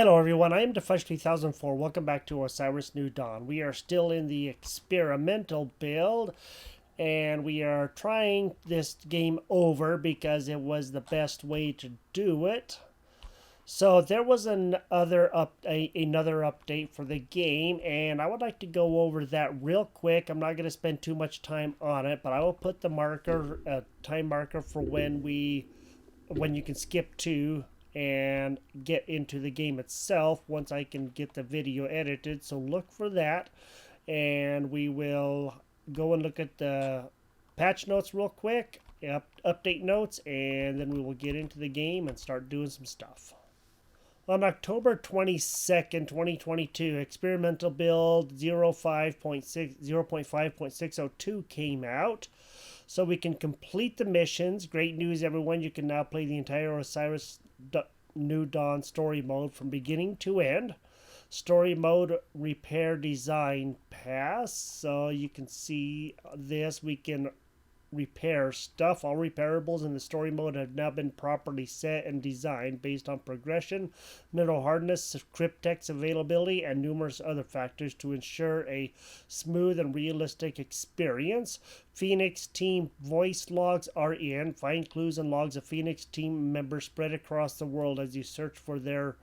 Hello everyone, I am Defesh 3004. Welcome back to Osiris New Dawn. We are still in the experimental build and we are trying this game over because it was the best way to do it. So there was another update for the game, and I would like to go over that real quick. I'm not going to spend too much time on it, but I will put the time marker for when you can skip to and get into the game itself once I can get the video edited. So look for that, and we will go and look at the patch notes real quick, update notes, and then we will get into the game and start doing some stuff. On October 22nd, 2022, experimental build 0.5.602 came out. So we can complete the missions. Great news, everyone. You can now play the entire Osiris New Dawn story mode from beginning to end. Story mode repair design pass. So you can see this. We can repair stuff. All repairables in the story mode have now been properly set and designed based on progression, mineral hardness, cryptex availability, and numerous other factors to ensure a smooth and realistic experience. Phoenix team voice logs are in. Find clues and logs of Phoenix team members spread across the world as you search for the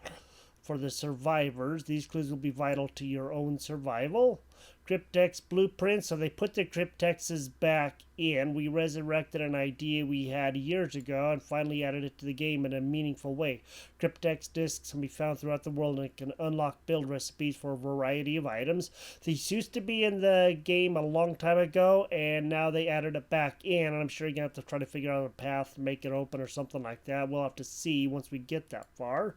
survivors. These clues will be vital to your own survival. Cryptex blueprints. So they put the cryptexes back in. We resurrected an idea we had years ago and finally added it to the game in a meaningful way. Cryptex discs can be found throughout the world and can unlock build recipes for a variety of items. These used to be in the game a long time ago, and now they added it back in, and I'm sure you're going to have to try to figure out a path to make it open or something like that. We'll have to see once we get that far.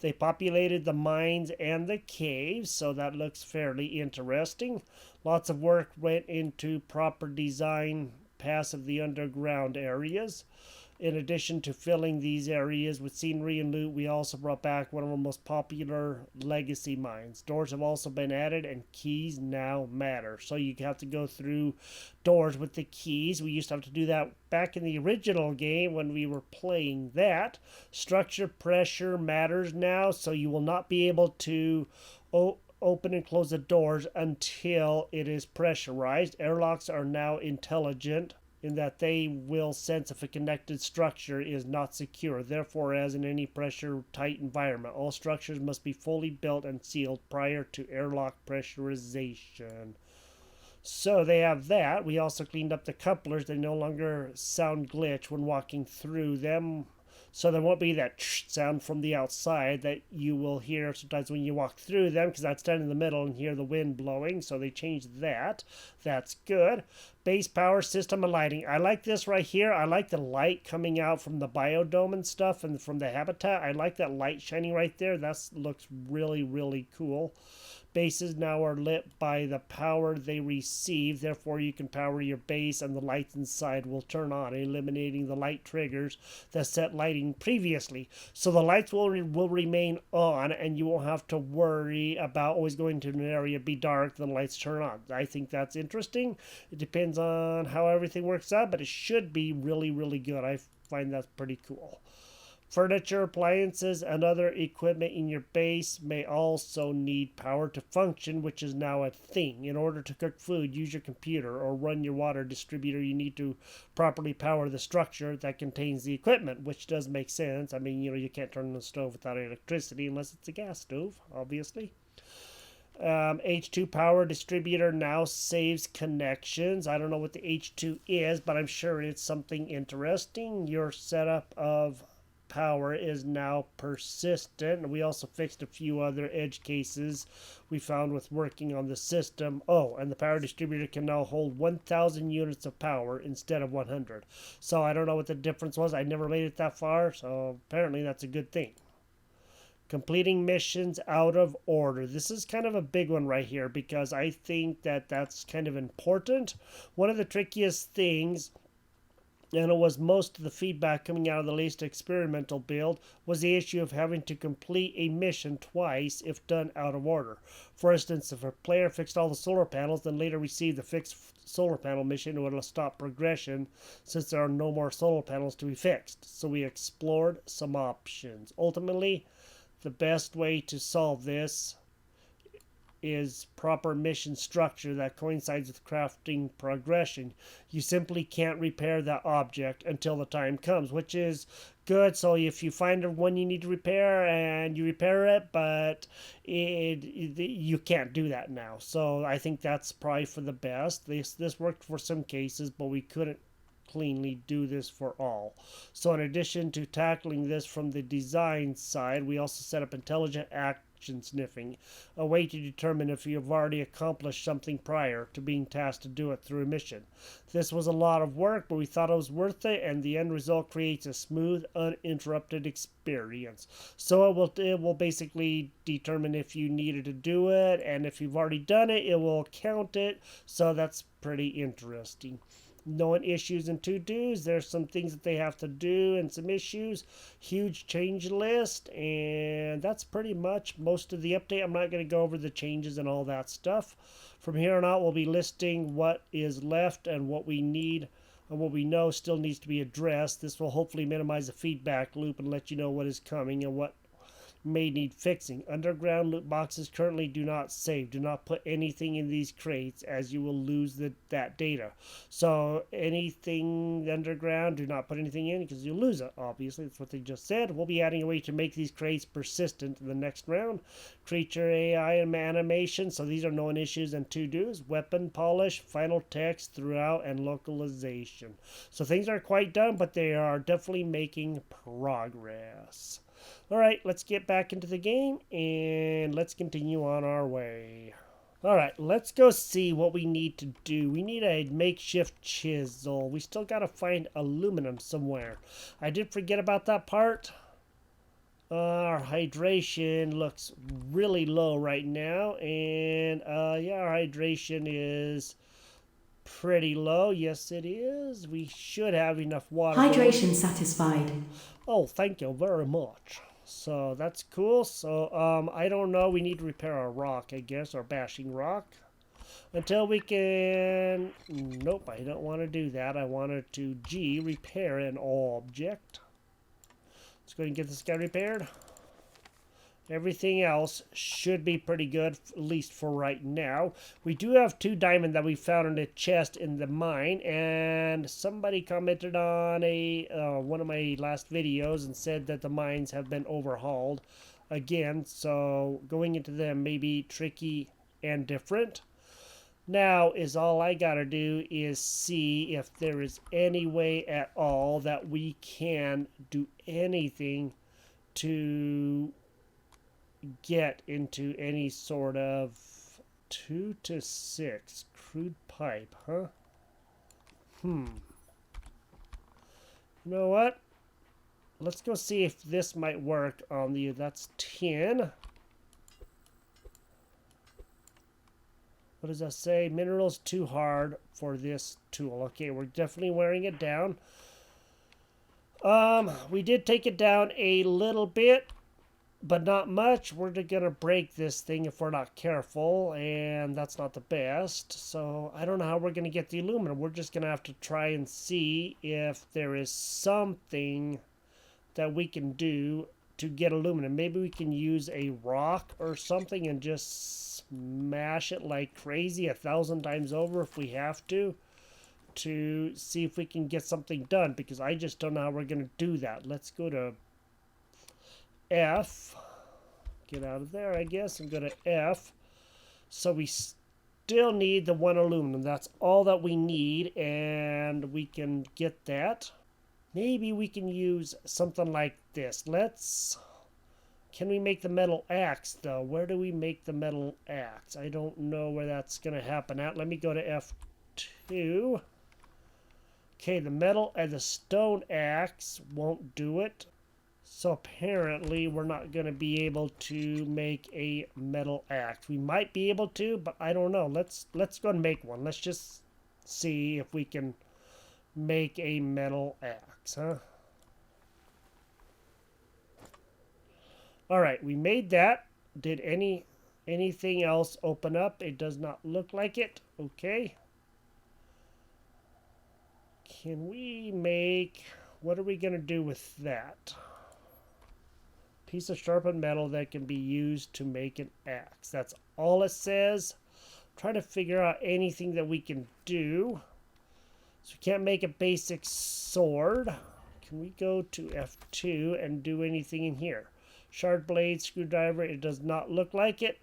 They populated the mines and the caves, so that looks fairly interesting. Lots of work went into proper design paths of the underground areas. In addition to filling these areas with scenery and loot, we also brought back one of our most popular legacy mines. Doors have also been added, and keys now matter. So you have to go through doors with the keys. We used to have to do that back in the original game when we were playing that. Structure pressure matters now, so you will not be able to open and close the doors until it is pressurized. Airlocks are now intelligent in that they will sense if a connected structure is not secure. Therefore, as in any pressure-tight environment, all structures must be fully built and sealed prior to airlock pressurization. So they have that. We also cleaned up the couplers. They no longer sound glitch when walking through them. So there won't be that sound from the outside that you will hear sometimes when you walk through them, because that's down in the middle and hear the wind blowing. So they changed that. That's good. Base power system and lighting. I like this right here. I like the light coming out from the biodome and stuff and from the habitat. I like that light shining right there. That looks really, really cool. Bases now are lit by the power they receive. Therefore, you can power your base and the lights inside will turn on, eliminating the light triggers that set lighting previously. So the lights will remain on, and you won't have to worry about always going to an area be dark, then the lights turn on. I think that's interesting. It depends on how everything works out, but it should be really, really good. I find that pretty cool. Furniture, appliances, and other equipment in your base may also need power to function, which is now a thing. In order to cook food, use your computer, or run your water distributor, you need to properly power the structure that contains the equipment, which does make sense. I mean, you can't turn on the stove without electricity unless it's a gas stove, obviously. H2 power distributor now saves connections. I don't know what the H2 is, but I'm sure it's something interesting. Your setup of power is now persistent. We also fixed a few other edge cases we found with working on the system. Oh, and the power distributor can now hold 1,000 units of power instead of 100. So I don't know what the difference was. I never made it that far, so apparently that's a good thing. Completing missions out of order. This is kind of a big one right here because I think that that's kind of important. One of the trickiest things, and it was most of the feedback coming out of the latest experimental build, was the issue of having to complete a mission twice if done out of order. For instance, if a player fixed all the solar panels, then later received the fixed solar panel mission, it would have stopped progression since there are no more solar panels to be fixed. So we explored some options. Ultimately, the best way to solve this is proper mission structure that coincides with crafting progression. You simply can't repair that object until the time comes, which is good. So if you find one you need to repair and you repair it, but you can't do that now. So I think that's probably for the best. This worked for some cases, but we couldn't cleanly do this for all. So in addition to tackling this from the design side, we also set up intelligent action sniffing, a way to determine if you have already accomplished something prior to being tasked to do it through a mission. This was a lot of work, but we thought it was worth it, and the end result creates a smooth, uninterrupted experience. So it will basically determine if you needed to do it, and if you've already done it, it will count it. So that's pretty interesting. Knowing issues and to-dos, there's some things that they have to do and some issues. Huge change list, and that's pretty much most of the update. I'm not going to go over the changes and all that stuff. From here on out, we'll be listing what is left and what we need and what we know still needs to be addressed. This will hopefully minimize the feedback loop and let you know what is coming and what may need fixing. Underground loot boxes currently do not save. Do not put anything in these crates, as you will lose that data. So anything underground, do not put anything in because you'll lose it. Obviously, that's what they just said. We'll be adding a way to make these crates persistent in the next round. Creature AI and animation. So these are known issues and to-dos. Weapon polish, final text throughout, and localization. So things are quite done, but they are definitely making progress. Alright, let's get back into the game and let's continue on our way. Alright, let's go see what we need to do. We need a makeshift chisel. We still gotta find aluminum somewhere. I did forget about that part. Our hydration looks really low right now. And yeah, our hydration is pretty low. Yes, it is. We should have enough water. Hydration satisfied. Oh, thank you very much. So that's cool. So I don't know. We need to repair our rock, I guess, our bashing rock. Until we can... Nope, I don't want to do that. I wanted to repair an object. Let's go ahead and get this guy repaired. Everything else should be pretty good, at least for right now. We do have 2 diamond that we found in a chest in the mine, and somebody commented on one of my last videos and said that the mines have been overhauled again, so going into them may be tricky and different. Now is all I gotta do is see if there is any way at all that we can do anything to get into any sort of 2 to 6 crude pipe, huh? You know what? Let's go see if this might work on the... That's 10. What does that say? Minerals too hard for this tool. Okay, we're definitely wearing it down. We did take it down a little bit, but not much. We're gonna break this thing if we're not careful, and that's not the best. So I don't know how we're gonna get the aluminum. We're just gonna have to try and see if there is something that we can do to get aluminum. Maybe we can use a rock or something and just smash it like crazy 1,000 times over if we have to see if we can get something done, because I just don't know how we're gonna do that. Let's go to F, get out of there, I guess, and go to F. So we still need the 1 aluminum. That's all that we need, and we can get that. Maybe we can use something like this. Can we make the metal axe, though? Where do we make the metal axe? I don't know where that's going to happen at. Let me go to F2. Okay, the metal and the stone axe won't do it. So apparently we're not going to be able to make a metal axe. We might be able to, but I don't know. Let's go and make one. Let's just see if we can make a metal axe, huh? All right, we made that. Did anything else open up? It does not look like it. Okay. Can we make... What are we going to do with that? Piece of sharpened metal that can be used to make an axe. That's all it says. Trying to figure out anything that we can do. So we can't make a basic sword. Can we go to F2 and do anything in here? Shard blade, screwdriver, it does not look like it.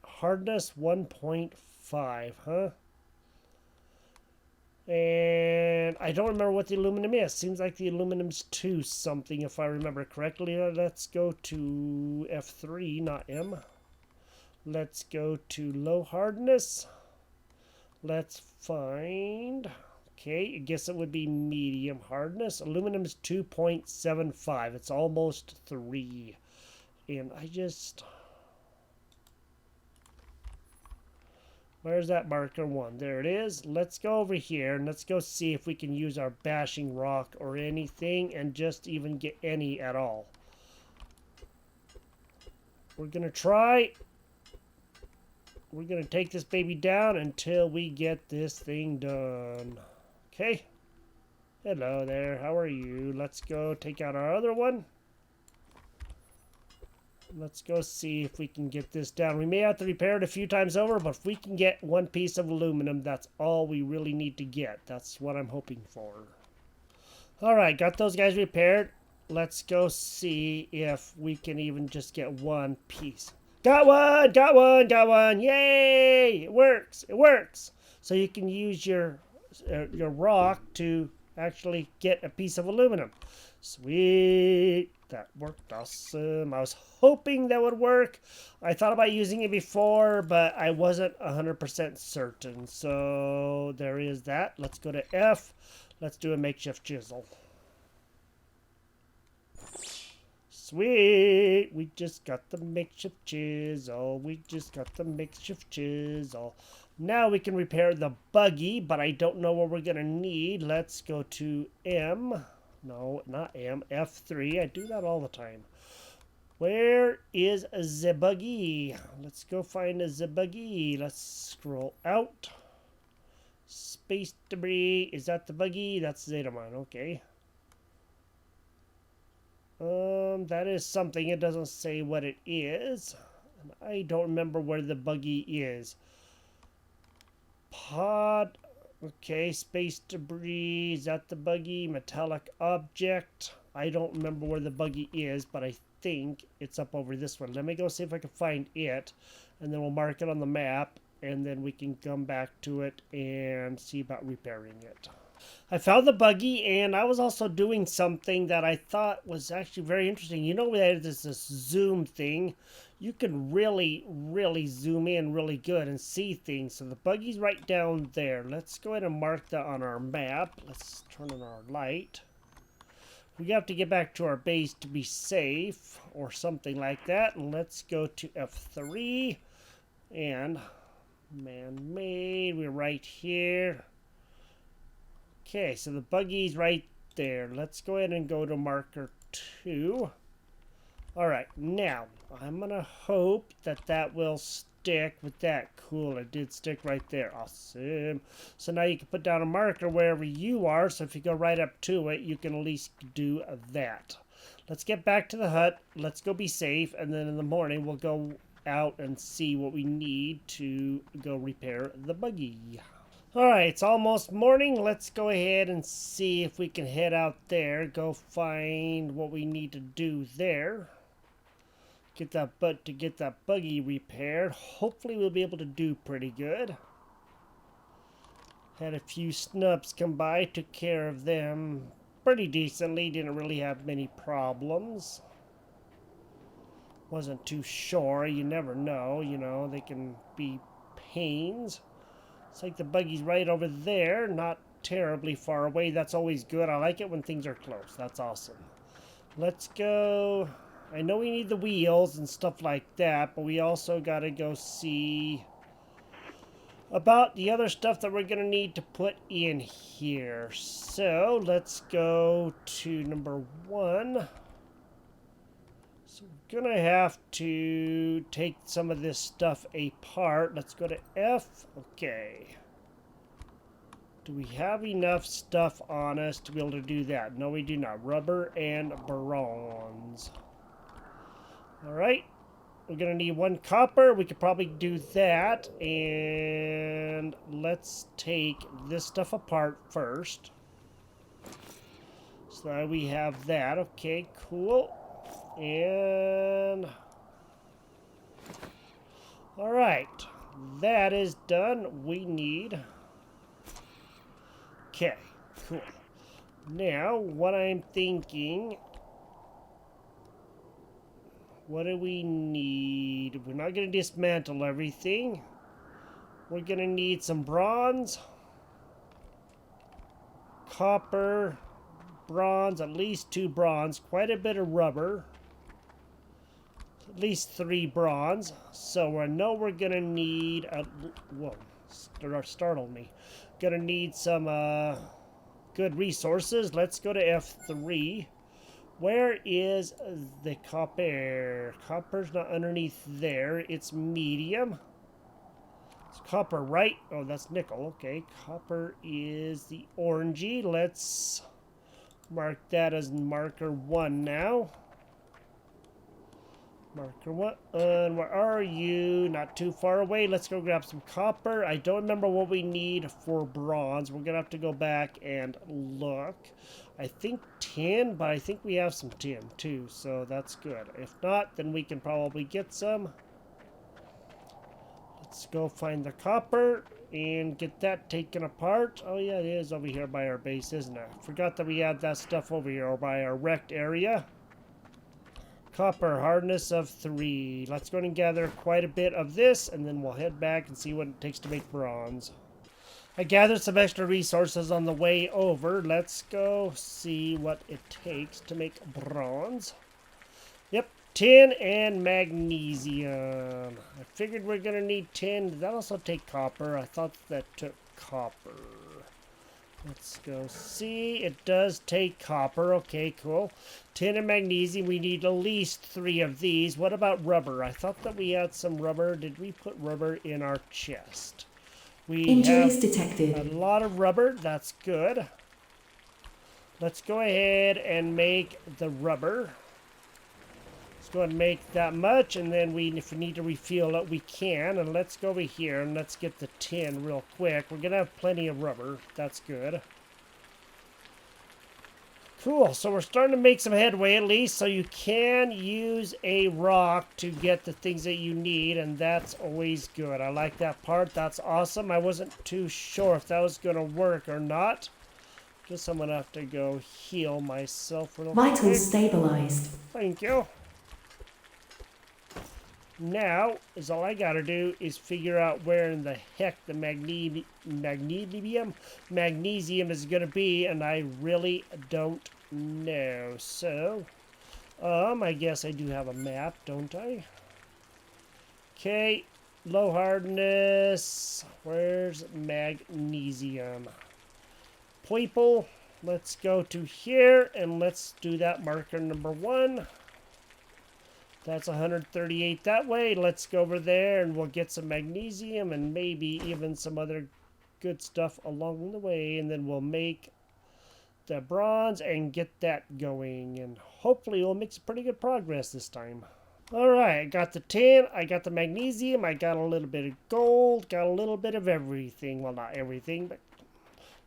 Hardness 1.5, huh? And I don't remember what the aluminum is. Seems like the aluminum's 2 something if I remember correctly. Let's go to F3, not M. Let's go to low hardness. Let's find... Okay, I guess it would be medium hardness. Aluminum is 2.75. It's almost 3. And I just... Where's that marker 1? There it is. Let's go over here and let's go see if we can use our bashing rock or anything and just even get any at all. We're going to try. We're going to take this baby down until we get this thing done. Okay. Hello there. How are you? Let's go take out our other one. Let's go see if we can get this down. We may have to repair it a few times over, but if we can get one piece of aluminum, that's all we really need to get. That's what I'm hoping for. Alright, got those guys repaired. Let's go see if we can even just get one piece. Got one! Got one! Got one! Yay! It works! It works! So you can use your rock to actually get a piece of aluminum. Sweet! That worked awesome. I was hoping that would work. I thought about using it before, but I wasn't 100% certain. So there is that. Let's go to F. Let's do a makeshift chisel. Sweet! We just got the makeshift chisel. We just got the makeshift chisel. Now we can repair the buggy, but I don't know what we're going to need. Let's go to M. No, not M. F3. I do that all the time. Where is the buggy? Let's go find the buggy. Let's scroll out. Space debris. Is that the buggy? That's Zetamon. Okay. That is something. It doesn't say what it is. And I don't remember where the buggy is. Pod. Okay, space debris. Is that the buggy? Metallic object. I don't remember where the buggy is, but I think it's up over this one. Let me go see if I can find it, and then we'll mark it on the map, and then we can come back to it and see about repairing it. I found the buggy, and I was also doing something that I thought was actually very interesting. You know, there's this zoom thing. You can really zoom in really good and see things. So the buggy's right down there. Let's go ahead and mark that on our map. Let's turn on our light. We have to get back to our base to be safe or something like that. And let's go to F3 and man-made. We're right here. Okay, so the buggy's right there. Let's go ahead and go to marker 2. Alright, now, I'm going to hope that that will stick with that. Cool, it did stick right there. Awesome. So now you can put down a marker wherever you are, so if you go right up to it, you can at least do that. Let's get back to the hut. Let's go be safe, and then in the morning we'll go out and see what we need to go repair the buggy. Alright, it's almost morning. Let's go ahead and see if we can head out there. Go find what we need to do there. Get that buggy repaired. Hopefully we'll be able to do pretty good. Had a few snubs come by, took care of them pretty decently. Didn't really have many problems. Wasn't too sure. You never know, you know, they can be pains. It's like the buggy's right over there, not terribly far away. That's always good. I like it when things are close. That's awesome. Let's go. I know we need the wheels and stuff like that, but we also got to go see about the other stuff that we're going to need to put in here. So let's go to number 1. So we're going to have to take some of this stuff apart. Let's go to F. Okay. Do we have enough stuff on us to be able to do that? No, we do not. Rubber and bronze. Alright. We're going to need 1 copper. We could probably do that. And let's take this stuff apart first. So that we have that. Okay, cool. And... Alright. That is done. We need... Okay, cool. Now, what I'm thinking... What do we need? We're not going to dismantle everything. We're going to need some bronze, copper, bronze, at least 2 bronze, quite a bit of rubber, at least 3 bronze. So I know we're going to need... whoa, startled me. Going to need some good resources. Let's go to F3. Where is the copper? Copper's not underneath there. It's medium. It's copper, right? Oh, that's nickel. Okay, copper is the orangey. Let's mark that as marker 1 now. Marker 1. And where are you? Not too far away. Let's go grab some copper. I don't remember what we need for bronze. We're going to have to go back and look. I think tin, but I think we have some tin too, so that's good. If not, then we can probably get some. Let's go find the copper and get that taken apart. Oh yeah, it is over here by our base, isn't it? Forgot that we had that stuff over here by our wrecked area. Copper, hardness of 3. Let's go and gather quite a bit of this, and then we'll head back and see what it takes to make bronze. I gathered some extra resources on the way over. Let's go see what it takes to make bronze. Yep, tin and magnesium. I figured we're going to need tin. Did that also take copper? I thought that took copper. Let's go see. It does take copper. Okay, cool. Tin and magnesium. We need at least 3 of these. What about rubber? I thought that we had some rubber. Did we put rubber in our chest? We Injuries have detected. a lot of rubber. That's good. Let's go ahead and make the rubber. Let's go ahead and make that much, and then if we need to refuel it, we can. And let's go over here and let's get the tin real quick. We're going to have plenty of rubber. That's good. Cool, so we're starting to make some headway at least, so you can use a rock to get the things that you need, and that's always good. I like that part. That's awesome. I wasn't too sure if that was going to work or not. Guess I'm going to have to go heal myself real quick. Vitals stabilized. Thank you. Now, is all I got to do is figure out where in the heck the magnesium is going to be, and I really don't know. So, I guess I do have a map, don't I? Okay, low hardness. Where's magnesium? People, let's go to here, and let's do that marker number 1. That's 138 that way. Let's go over there and we'll get some magnesium and maybe even some other good stuff along the way. And then we'll make the bronze and get that going. And hopefully we'll make some pretty good progress this time. Alright, I got the tin, I got the magnesium, I got a little bit of gold, got a little bit of everything. Well, not everything, but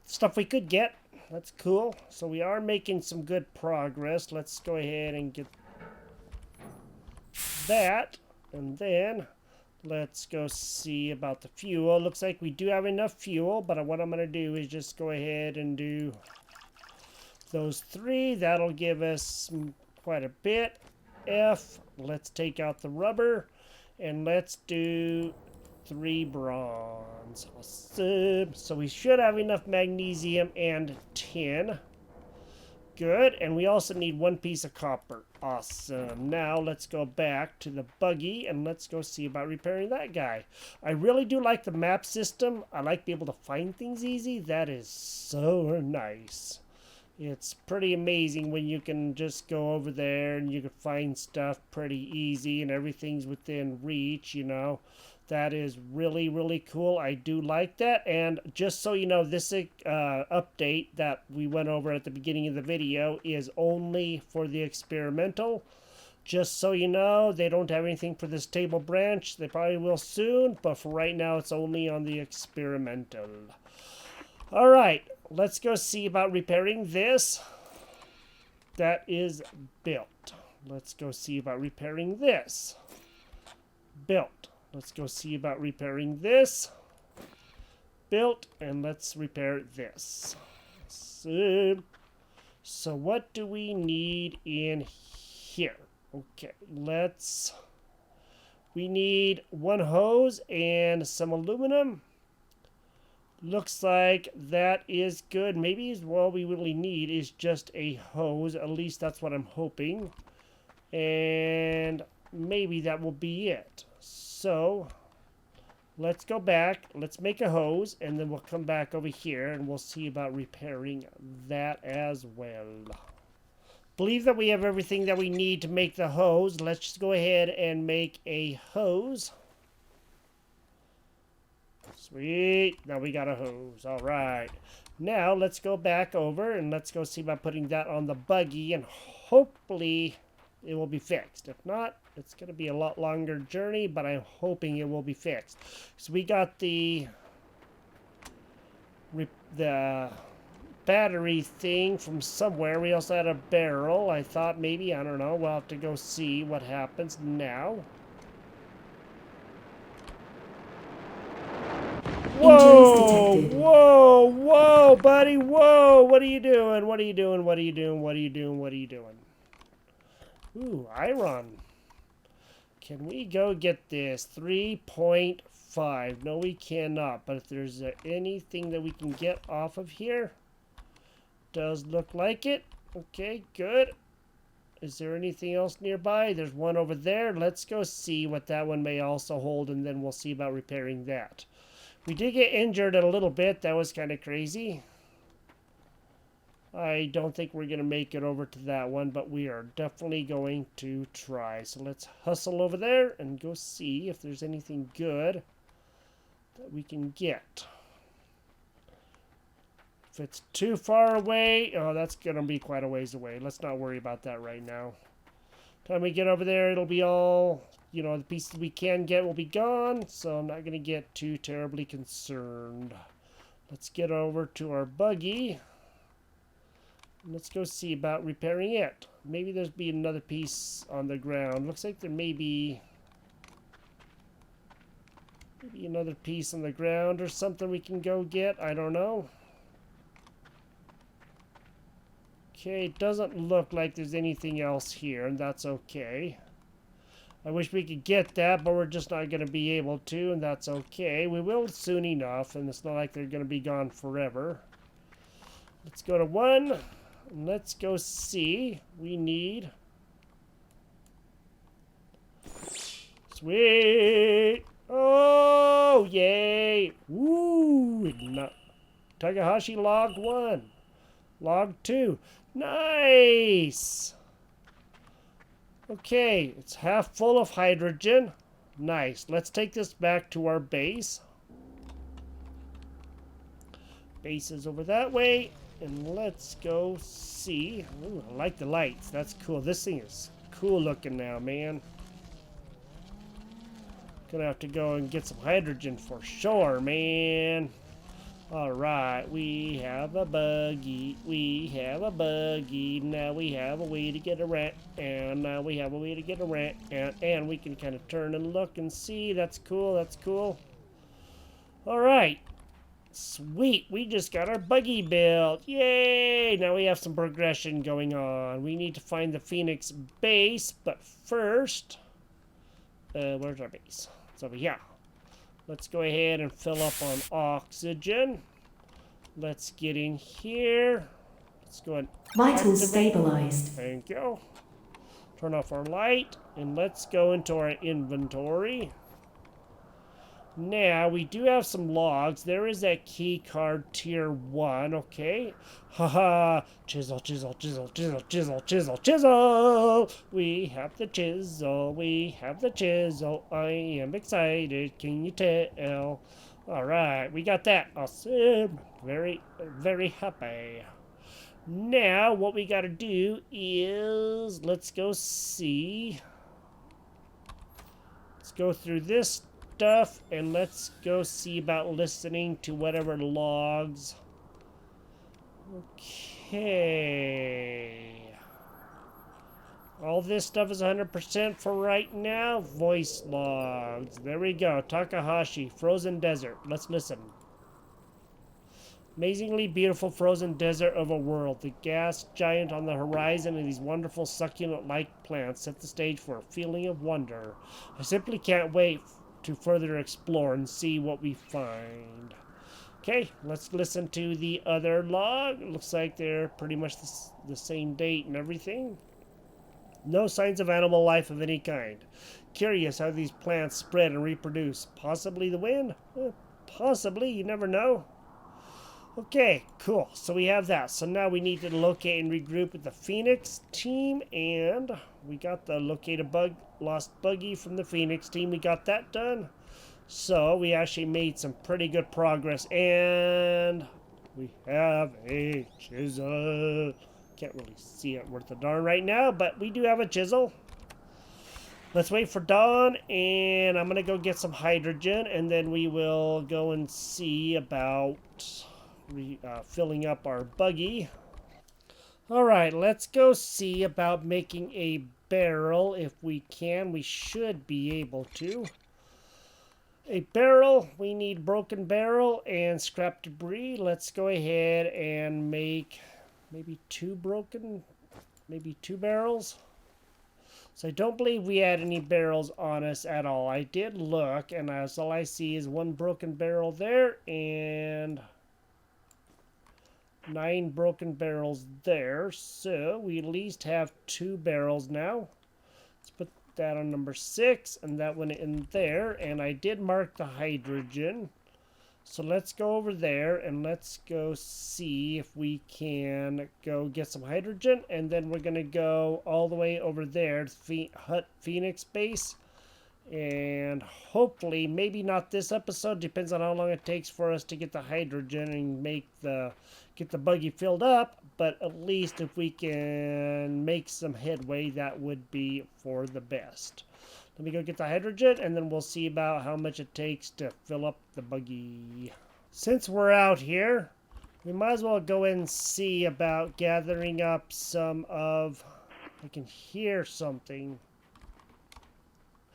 stuff we could get. That's cool. So we are making some good progress. Let's go ahead and get that, and then let's go see about the fuel. Looks like we do have enough fuel, but what I'm going to do is just go ahead and do those 3. That'll give us quite a bit. Let's take out the rubber, and let's do 3 bronze. Awesome. So we should have enough magnesium and tin. Good, and we also need 1 piece of copper. Awesome. Now let's go back to the buggy and let's go see about repairing that guy. I really do like the map system. I like being able to find things easy. That is so nice. It's pretty amazing when you can just go over there and you can find stuff pretty easy and everything's within reach, you know. That is really, really cool. I do like that. And just so you know, this update that we went over at the beginning of the video is only for the experimental. Just so you know, they don't have anything for this table branch. They probably will soon, but for right now, it's only on the experimental. All right, let's go see about repairing this. That is built. Let's go see about repairing this. Built. Let's go see about repairing this. Built. And let's repair this. So what do we need in here? Okay, we need one hose and some aluminum. Looks like that is good. Maybe all we really need is just a hose. At least that's what I'm hoping. And maybe that will be it. So let's go back. Let's make a hose, and then we'll come back over here and we'll see about repairing that as well. Believe that we have everything that we need to make the hose. Let's just go ahead and make a hose. Sweet. Now we got a hose. All right. Now let's go back over and let's go see about putting that on the buggy, and hopefully it will be fixed. If not, it's going to be a lot longer journey, but I'm hoping it will be fixed. So we got the battery thing from somewhere. We also had a barrel. I thought maybe, I don't know, we'll have to go see what happens now. Whoa, whoa, whoa, buddy, whoa, what are you doing? What are you doing? What are you doing? What are you doing? What are you doing? Ooh, iron. Can we go get this? 3.5. No, we cannot. But if there's anything that we can get off of here, does look like it. Okay, good. Is there anything else nearby? There's one over there. Let's go see what that one may also hold, and then we'll see about repairing that. We did get injured a little bit. That was kind of crazy. I don't think we're going to make it over to that one, but we are definitely going to try. So let's hustle over there and go see if there's anything good that we can get. If it's too far away, oh, that's going to be quite a ways away. Let's not worry about that right now. Time we get over there, it'll be all, you know, the pieces we can get will be gone, so I'm not going to get too terribly concerned. Let's get over to our buggy. Let's go see about repairing it. Maybe there's be another piece on the ground. Looks like there may be maybe another piece on the ground or something we can go get. I don't know. Okay, it doesn't look like there's anything else here, and that's okay. I wish we could get that, but we're just not going to be able to, and that's okay. We will soon enough, and it's not like they're going to be gone forever. Let's go to 1. Let's go see. We need... Sweet! Oh, yay! Woo! Takahashi logged 1. Log 2. Nice! Okay, it's half full of hydrogen. Nice. Let's take this back to our base. Base is over that way. And let's go see. Ooh, I like the lights. That's cool. This thing is cool looking now, man. Gonna have to go and get some hydrogen for sure, man. Alright, we have a buggy. We have a buggy. Now we have a way to get around. And now we have a way to get around. And we can kind of turn and look and see. That's cool. That's cool. Alright. Sweet. We just got our buggy built. Yay! Now we have some progression going on. We need to find the Phoenix base. But first... where's our base? It's over here. Let's go ahead and fill up on oxygen. Let's get in here. Let's go and vitals stabilized. Thank you. Turn off our light and let's go into our inventory. Now we do have some logs. There is that key card tier 1, okay? Haha, chisel, chisel, chisel, chisel, chisel, chisel, chisel. We have the chisel, we have the chisel. I am excited, can you tell? Alright, we got that. Awesome. Very, very happy. Now, what we got to do is, let's go see. Let's go through this stuff, and let's go see about listening to whatever logs. Okay. All this stuff is 100% for right now. Voice logs. There we go. Takahashi, Frozen Desert. Let's listen. Amazingly beautiful frozen desert of a world. The gas giant on the horizon and these wonderful succulent-like plants set the stage for a feeling of wonder. I simply can't wait to further explore and see what we find. Okay, let's listen to the other log. It looks like they're pretty much the same date and everything. No signs of animal life of any kind. Curious how these plants spread and reproduce. Possibly the wind? Possibly, you never know. Okay, cool. So we have that. So now we need to locate and regroup with the Phoenix team. And we got the locate a lost Buggy from the Phoenix team. We got that done. So we actually made some pretty good progress. And we have a chisel. Can't really see it worth a darn right now, but we do have a chisel. Let's wait for dawn, and I'm gonna go get some hydrogen, and then we will go and see about filling up our buggy. All right, let's go see about making a barrel if we can. We should be able to. A barrel, we need broken barrel and scrap debris. Let's go ahead and make maybe two barrels. So I don't believe we had any barrels on us at all. I did look, and all I see is one broken barrel there and 9 broken barrels there. So we at least have 2 barrels now. Let's put that on number 6 and that one in there. And I did mark the hydrogen. So let's go over there and let's go see if we can go get some hydrogen. And then we're going to go all the way over there to Hut Phoenix base. And hopefully, maybe not this episode, depends on how long it takes for us to get the hydrogen and get the buggy filled up. But at least if we can make some headway, that would be for the best. Let me go get the hydrogen, and then we'll see about how much it takes to fill up the buggy. Since we're out here, we might as well go and see about gathering up some of... I can hear something.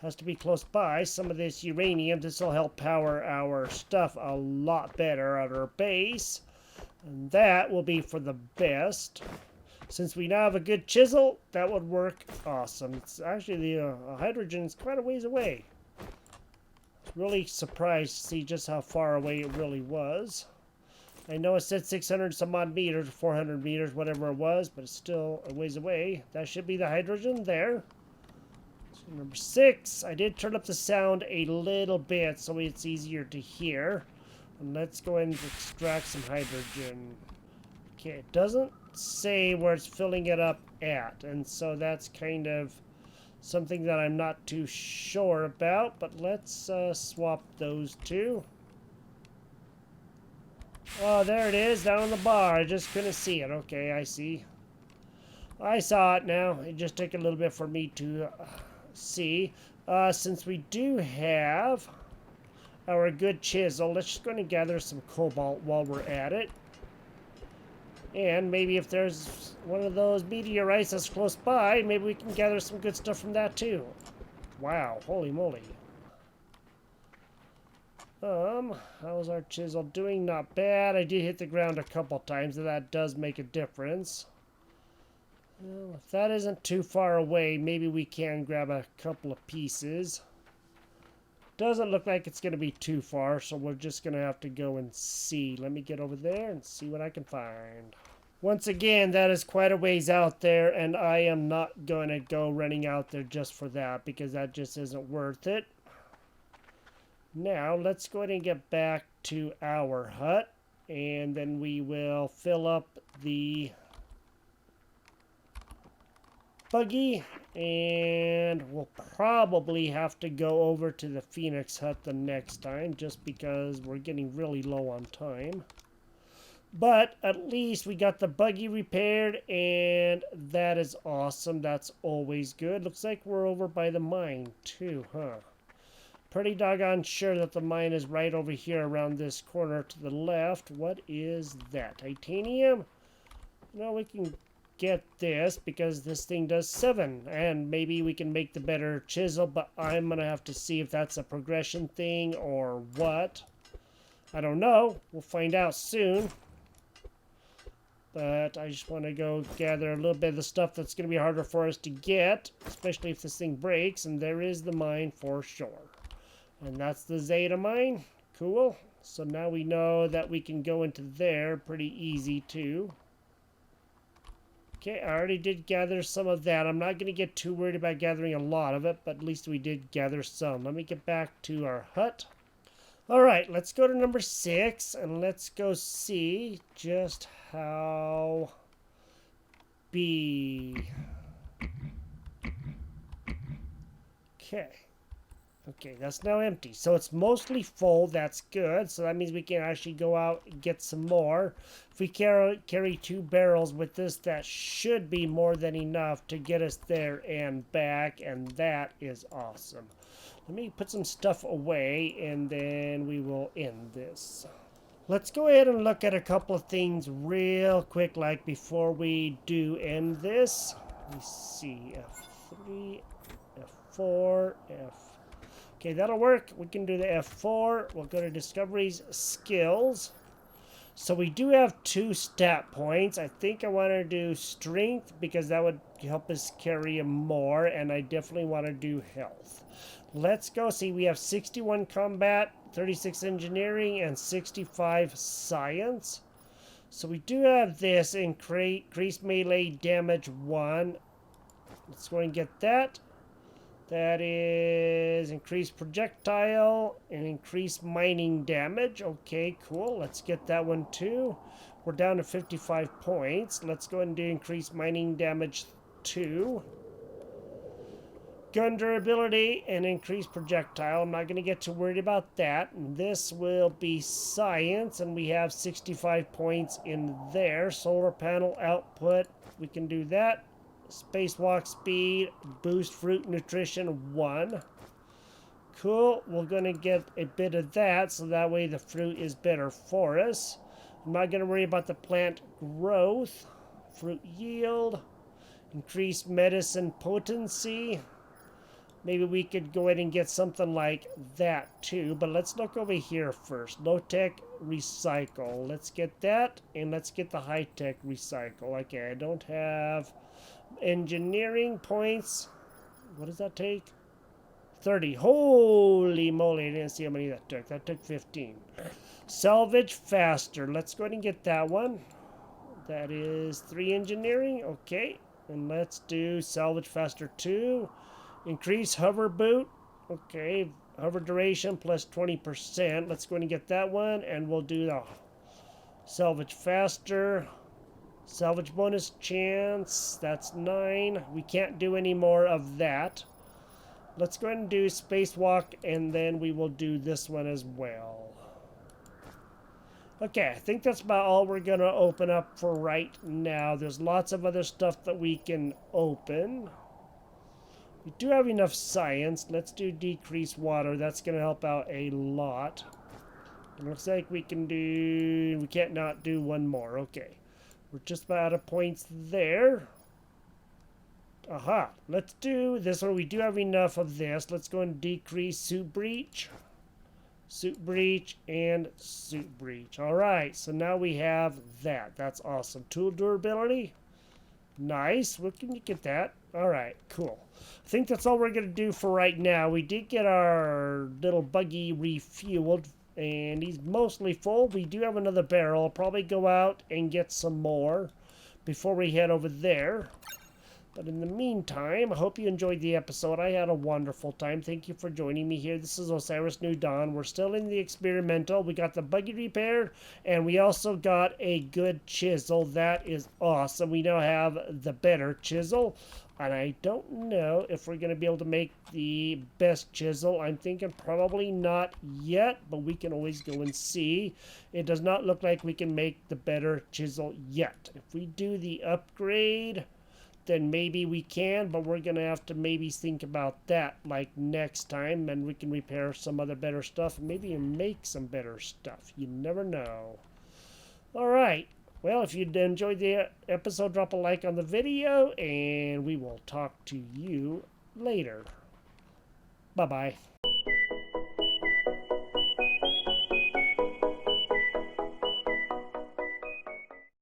Has to be close by. Some of this uranium. This will help power our stuff a lot better at our base. And that will be for the best. Since we now have a good chisel, that would work awesome. It's actually the hydrogen is quite a ways away. I was really surprised to see just how far away it really was. I know it said 600 some odd meters, 400 meters, whatever it was, but it's still a ways away. That should be the hydrogen there. So number 6, I did turn up the sound a little bit so it's easier to hear. And let's go ahead and extract some hydrogen. Okay, it doesn't say where it's filling it up at, and so that's kind of something that I'm not too sure about, but let's swap those two. Oh, there it is, down on the bar. I just couldn't see it. Okay, I see. I saw it now. It just took a little bit for me to see. Since we do have our good chisel, let's just go and gather some cobalt while we're at it. And maybe if there's one of those meteorites that's close by, maybe we can gather some good stuff from that too. Wow, holy moly. How's our chisel doing? Not bad. I did hit the ground a couple times, and that does make a difference. Well, if that isn't too far away, maybe we can grab a couple of pieces. Doesn't look like it's going to be too far, so we're just going to have to go and see. Let me get over there and see what I can find. Once again, that is quite a ways out there, and I am not going to go running out there just for that, because that just isn't worth it. Now, let's go ahead and get back to our hut, and then we will fill up the buggy, and we'll probably have to go over to the Phoenix hut the next time, just because we're getting really low on time. But at least we got the buggy repaired, and that is awesome. That's always good. Looks like we're over by the mine too, huh? Pretty doggone sure that the mine is right over here around this corner to the left. What is that? Titanium? No, we can get this because this thing does 7. And maybe we can make the better chisel, but I'm going to have to see if that's a progression thing or what. I don't know. We'll find out soon. But I just want to go gather a little bit of the stuff that's going to be harder for us to get, especially if this thing breaks. And there is the mine for sure. And that's the Zeta mine. Cool. So now we know that we can go into there pretty easy too. Okay, I already did gather some of that. I'm not going to get too worried about gathering a lot of it, but at least we did gather some. Let me get back to our hut. All right, let's go to number 6, and let's go see just how B. Okay, that's now empty. So it's mostly full. That's good. So that means we can actually go out and get some more. If we carry 2 barrels with this, that should be more than enough to get us there and back, and that is awesome. Let me put some stuff away, and then we will end this. Let's go ahead and look at a couple of things real quick, like before we do end this. Let me see, F3, F4, Okay, that'll work. We can do the F4. We'll go to Discoveries, Skills. So we do have 2 stat points. I think I want to do Strength because that would help us carry more, and I definitely want to do Health. Let's go see. We have 61 Combat, 36 Engineering, and 65 Science. So we do have this increase melee damage 1. Let's go and get that. That is increased projectile and increased mining damage. Okay, cool. Let's get that one too. We're down to 55 points. Let's go ahead and do increased mining damage 2. Gun durability and increased projectile. I'm not going to get too worried about that. And this will be science, and we have 65 points in there. Solar panel output. We can do that. Spacewalk speed, boost fruit nutrition 1. Cool. We're going to get a bit of that, so that way the fruit is better for us. I'm not going to worry about the plant growth. Fruit yield, increased medicine potency. Maybe we could go ahead and get something like that too, but let's look over here first. Low-tech recycle. Let's get that, and let's get the high-tech recycle. Okay, I don't have engineering points. What does that take? 30. Holy moly, I didn't see how many that took. That took 15. Salvage faster. Let's go ahead and get that one. That is 3 engineering. Okay. And let's do salvage faster 2. Increase hover boot. Okay. Hover duration plus 20%. Let's go ahead and get that one. And we'll do the salvage faster. Salvage bonus chance, that's 9. We can't do any more of that. Let's go ahead and do spacewalk, and then we will do this one as well. Okay, I think that's about all we're going to open up for right now. There's lots of other stuff that we can open. We do have enough science. Let's do decrease water. That's going to help out a lot. It looks like we can do... We can't not do one more. Okay. We're just about out of points there. Aha. Let's do this one. We do have enough of this. Let's go and decrease suit breach. Suit breach and suit breach. Alright, so now we have that. That's awesome. Tool durability. Nice. Where can you get that? Alright, cool. I think that's all we're going to do for right now. We did get our little buggy refueled, and he's mostly full. We do have another barrel. I'll probably go out and get some more before we head over there. But in the meantime, I hope you enjoyed the episode. I had a wonderful time. Thank you for joining me here. This is Osiris New Dawn. We're still in the experimental. We got the buggy repaired, and we also got a good chisel. That is awesome. We now have the better chisel. And I don't know if we're going to be able to make the best chisel. I'm thinking probably not yet, but we can always go and see. It does not look like we can make the better chisel yet. If we do the upgrade, then maybe we can, but we're going to have to maybe think about that like next time, and we can repair some other better stuff, and maybe make some better stuff. You never know. All right. Well, if you enjoyed the episode, drop a like on the video, and we will talk to you later. Bye-bye.